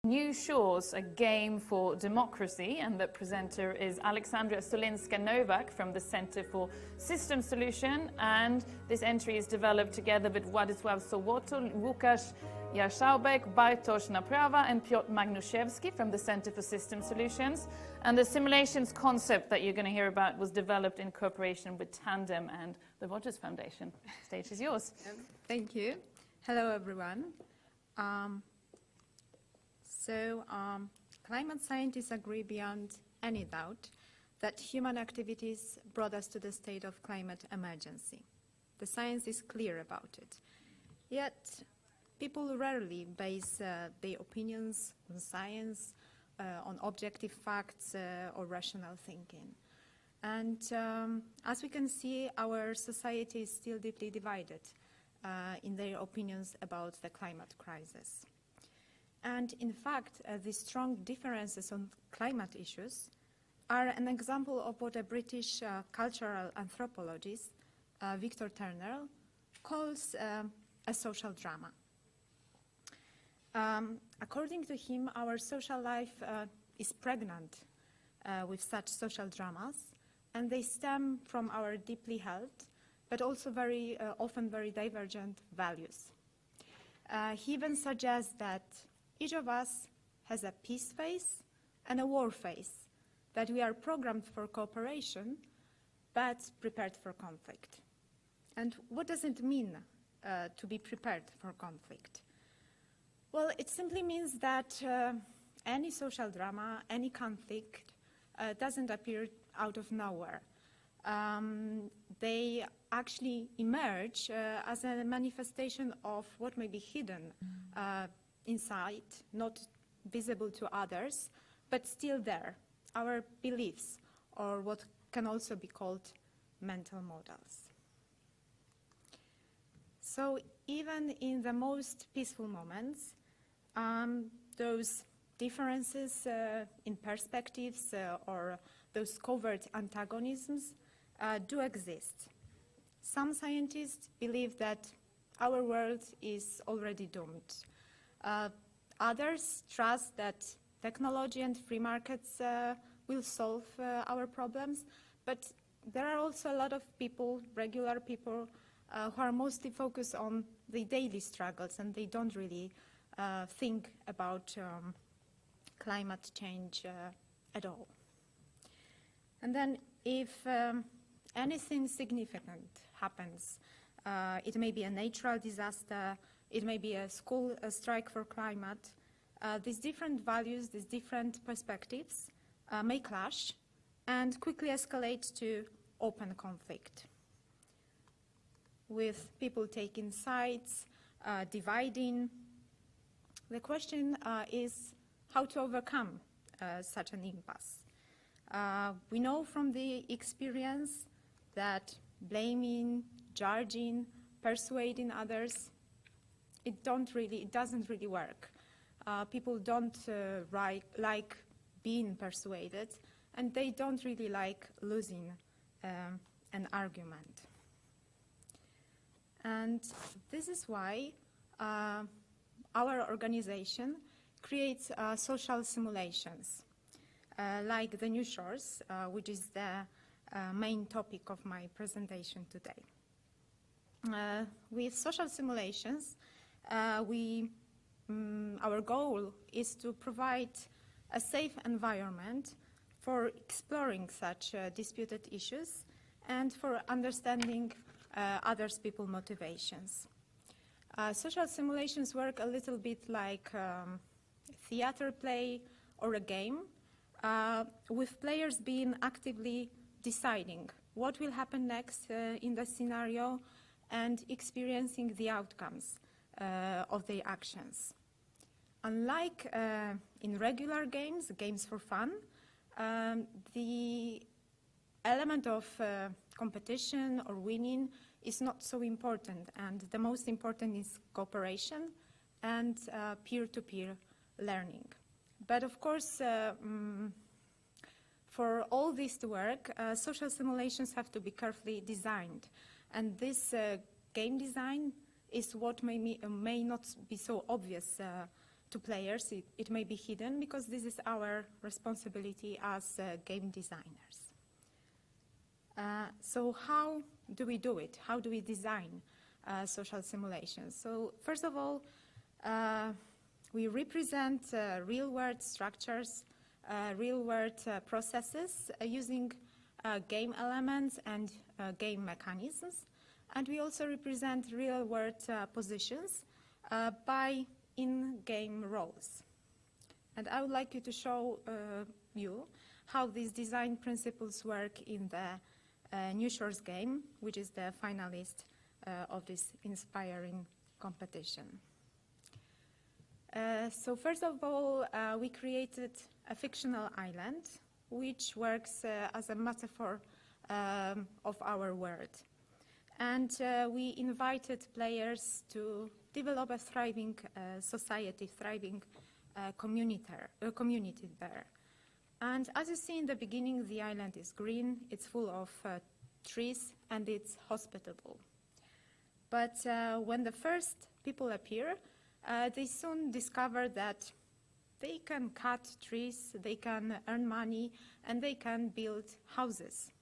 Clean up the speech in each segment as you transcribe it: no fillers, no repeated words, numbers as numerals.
New Shores, a game for democracy, and the presenter is Aleksandra Solińska-Nowak from the Center for System Solution, and this entry is developed together with Władysław Sołoto, Łukasz Jaszałbek, Bartosz Naprawa and Piotr Magnuszewski from the Center for System Solutions. And the simulations concept that you're going to hear about was developed in cooperation with Tandem and the Rogers Foundation. The stage is yours. Thank you. Hello, everyone. Climate scientists agree beyond any doubt that human activities brought us to the state of climate emergency. The science is clear about it. Yet, people rarely base their opinions on science, on objective facts or rational thinking. And as we can see, our society is still deeply divided in their opinions about the climate crisis. And in fact, these strong differences on climate issues are an example of what a British cultural anthropologist, Victor Turner, calls a social drama. According to him, our social life is pregnant with such social dramas, and they stem from our deeply held, but also very often very divergent values. He even suggests that each of us has a peace phase and a war phase, that we are programmed for cooperation, but prepared for conflict. And what does it mean to be prepared for conflict? Well, it simply means that any social drama, any conflict doesn't appear out of nowhere. They actually emerge as a manifestation of what may be hidden inside, not visible to others, but still there, our beliefs, or what can also be called mental models. So even in the most peaceful moments, those differences in perspectives or those covert antagonisms do exist. Some scientists believe that our world is already doomed. Others trust that technology and free markets will solve our problems, but there are also a lot of people, regular people, who are mostly focused on the daily struggles, and they don't really think about climate change at all. And then if anything significant happens, it may be a natural disaster, it may be a school strike for climate, these different values, these different perspectives may clash and quickly escalate to open conflict, with people taking sides, dividing. The question is how to overcome such an impasse. We know from the experience that blaming, judging, persuading others, it doesn't really work. People don't like being persuaded, and they don't really like losing an argument. And this is why our organization creates social simulations, like the New Shores, which is the main topic of my presentation today. With social simulations, our goal is to provide a safe environment for exploring such disputed issues and for understanding others' people's motivations. Social simulations work a little bit like theater play or a game, with players being actively deciding what will happen next in the scenario and experiencing the outcomes of their actions. Unlike in regular games, games for fun, the element of competition or winning is not so important, and the most important is cooperation and peer-to-peer learning. But of course, for all this to work, social simulations have to be carefully designed, and this game design is what may not be so obvious to players. It may be hidden because this is our responsibility as game designers. So how do we do it? How do we design social simulations? So first of all, we represent real-world structures, real-world processes using game elements and game mechanisms. And we also represent real-world positions by in-game roles. And I would like to show you how these design principles work in the New Shores game, which is the finalist of this inspiring competition. So first of all, we created a fictional island, which works as a metaphor of our world. And we invited players to develop a thriving society, thriving community there. And as you see in the beginning, the island is green, it's full of trees, and it's hospitable. But when the first people appear, they soon discover that they can cut trees, they can earn money, and they can build houses.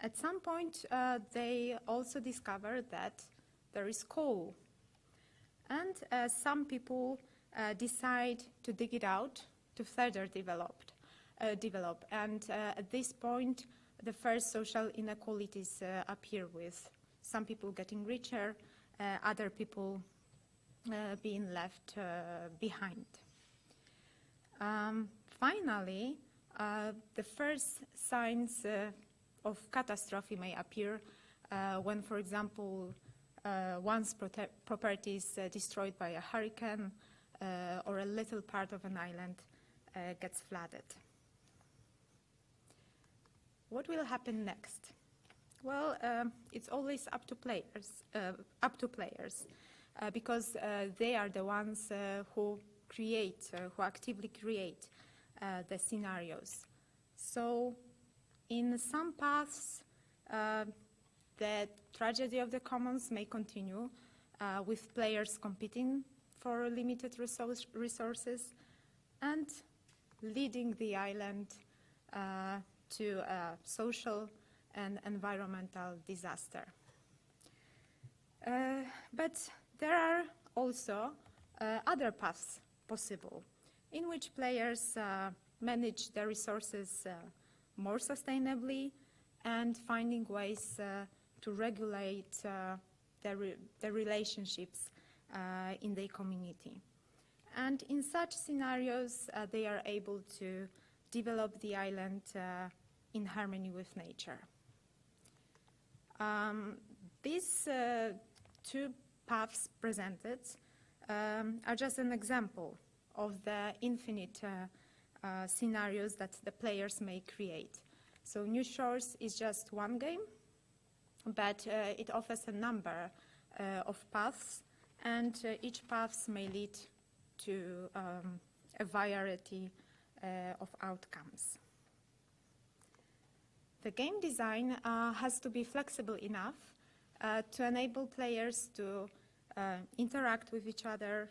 At some point, they also discover that there is coal. And some people decide to dig it out to further develop. And at this point, the first social inequalities appear, with some people getting richer, other people being left behind. Finally, the first signs of catastrophe may appear when, for example, one's property is destroyed by a hurricane or a little part of an island gets flooded. What will happen next? Well, it's always up to players, because they are the ones who actively create the scenarios. So in some paths, the tragedy of the commons may continue, with players competing for limited resources and leading the island to a social and environmental disaster. But there are also other paths possible, in which players manage their resources more sustainably and finding ways to regulate the relationships in their community. And in such scenarios, they are able to develop the island in harmony with nature. These two paths presented are just an example of the infinite scenarios that the players may create. So New Shores is just one game, but it offers a number of paths, and each path may lead to a variety of outcomes. The game design has to be flexible enough to enable players to interact with each other,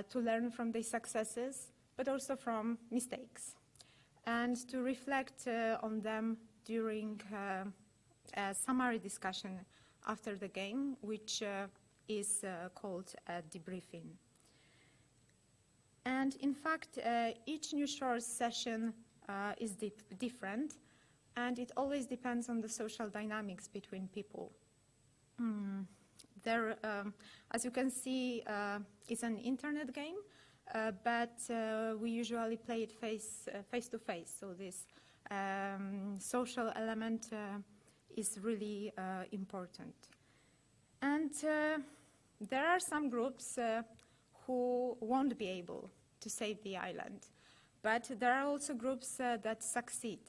to learn from their successes, but also from mistakes, and to reflect on them during a summary discussion after the game, which is called a debriefing. And in fact, each New Shores session is different, and it always depends on the social dynamics between people. There, as you can see, it's an internet game, but we usually play it face to face. So this social element is really important. And there are some groups who won't be able to save the island, but there are also groups that succeed.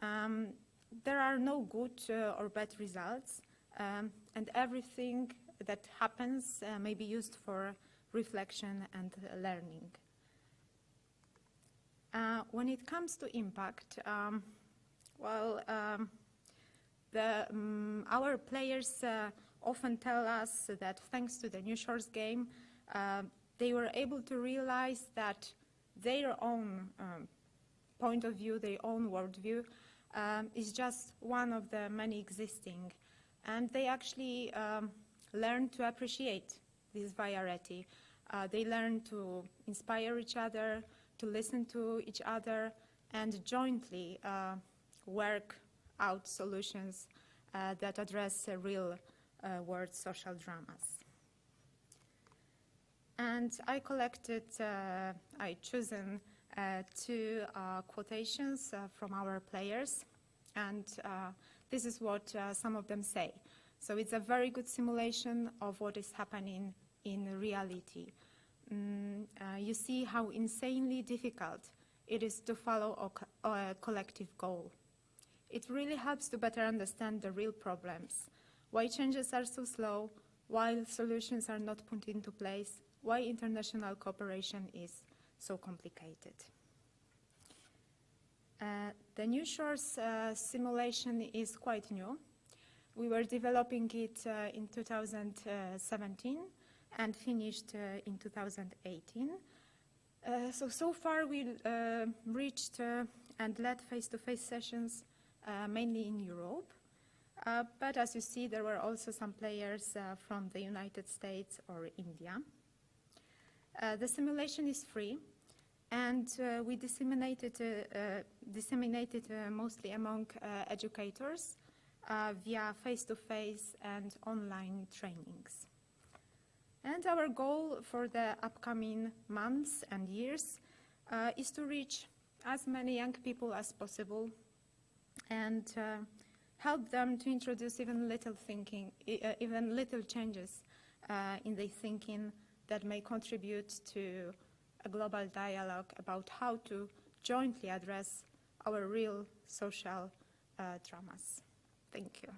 There are no good or bad results, and everything that happens may be used for reflection and learning. When it comes to impact, our players often tell us that thanks to the New Shores game, they were able to realize that their own point of view, their own worldview, is just one of the many existing. And they actually learn to appreciate this variety. They learn to inspire each other, to listen to each other, and jointly work out solutions that address real world social dramas. And I collected, I chosen two quotations from our players, and this is what some of them say. So it's a very good simulation of what is happening in reality. You see how insanely difficult it is to follow a collective goal. It really helps to better understand the real problems, why changes are so slow, why solutions are not put into place, why international cooperation is so complicated. The New Shores simulation is quite new. We were developing it in 2017 and finished in 2018. So far we reached and led face-to-face sessions mainly in Europe. But as you see, there were also some players from the United States or India. The simulation is free, and we disseminated mostly among educators via face-to-face and online trainings. And our goal for the upcoming months and years is to reach as many young people as possible and help them to introduce even little changes in their thinking that may contribute to a global dialogue about how to jointly address our real social dramas. Thank you.